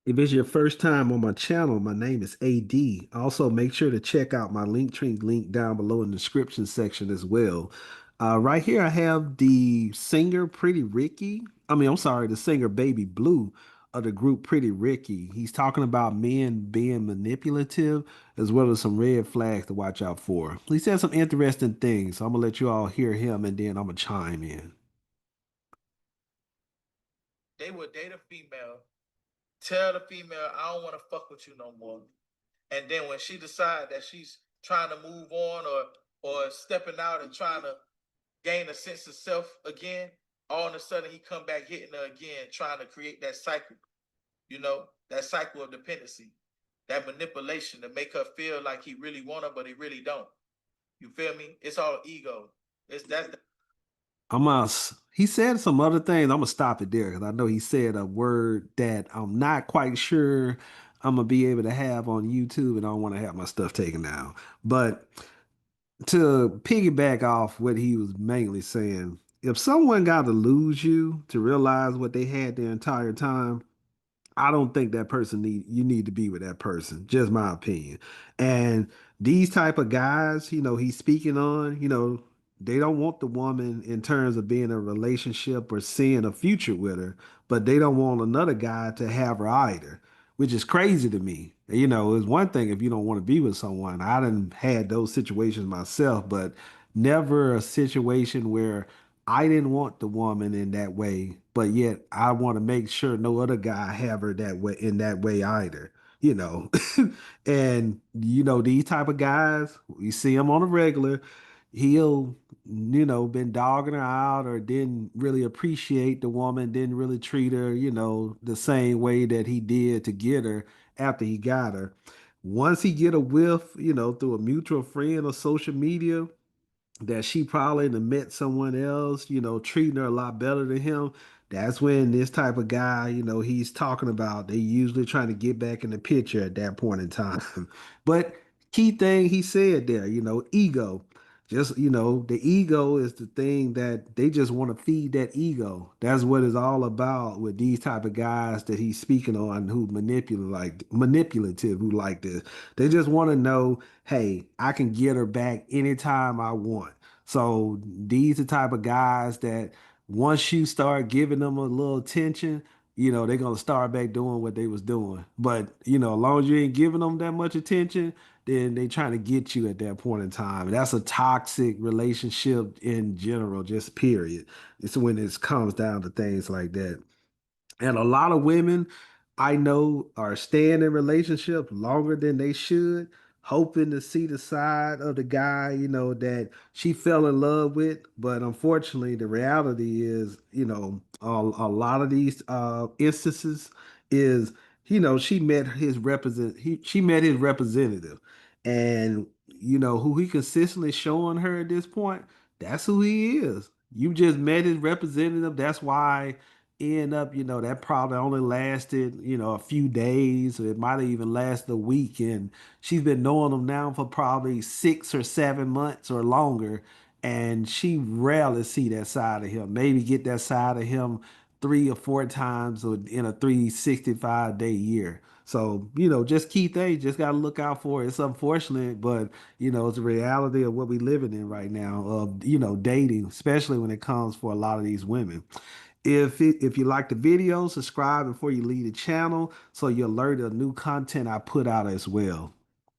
If it's your first time on my channel, my name is AD. Also, make sure to check out my Linktree link down below in the description section as well. Right here, I have the singer Pretty Ricky. I'm sorry, the singer Baby Blue of the group Pretty Ricky. He's talking about men being manipulative as well as some red flags to watch out for. He said some interesting things, so I'm gonna let you all hear him and then I'm gonna chime in. They would date a female, tell the female, I don't want to fuck with you no more. And then when she decides that she's trying to move on or stepping out and trying to gain a sense of self again, all of a sudden he come back hitting her again, trying to create that cycle, that cycle of dependency, that manipulation to make her feel like he really want her, but he really don't. You feel me? It's all ego. It's that's He said some other things. I'm gonna stop it there because I know he said a word that I'm not quite sure I'm gonna be able to have on YouTube, and I don't want to have my stuff taken down. But to piggyback off what he was mainly saying, if someone got to lose you to realize what they had the entire time, I don't think that person you need to be with that person. Just my opinion. And these type of guys, he's speaking on, they don't want the woman in terms of being in a relationship or seeing a future with her, but they don't want another guy to have her either, which is crazy to me. It's one thing if you don't want to be with someone. I done had those situations myself, but never a situation where I didn't want the woman in that way, but yet I want to make sure no other guy have her that way in that way either. You know, and these type of guys, we see them on a regular. He'll, been dogging her out or didn't really appreciate the woman, didn't really treat her, the same way that he did to get her after he got her. Once he get a whiff, through a mutual friend or social media, that she probably done met someone else, treating her a lot better than him. That's when this type of guy, he's talking about, they usually trying to get back in the picture at that point in time. But key thing he said there, ego. Just, the ego is the thing that they just want to feed that ego. That's what it's all about with these type of guys that he's speaking on who manipulative, who like this. They just want to know, hey, I can get her back anytime I want. So these are the type of guys that once you start giving them a little attention, they're gonna start back doing what they was doing. But as long as you ain't giving them that much attention, then they trying to get you at that point in time. And that's a toxic relationship in general, just period. It's when it comes down to things like that. And a lot of women I know are staying in relationships longer than they should, hoping to see the side of the guy, that she fell in love with. But unfortunately, the reality is, a lot of these instances is, she met his representative. And who he consistently showing her at this point, that's who he is. You just met his representative. That's why end up, that probably only lasted, a few days, or it might have even lasted a week. And she's been knowing him now for probably 6 or 7 months or longer. And she rarely see that side of him. Maybe get that side of him 3 or 4 times or in a 365-day year. So, just key things, just gotta look out for it. It's unfortunate, but it's a reality of what we living in right now of, dating, especially when it comes for a lot of these women. If you like the video, subscribe before you leave the channel so you're alerted of new content I put out as well.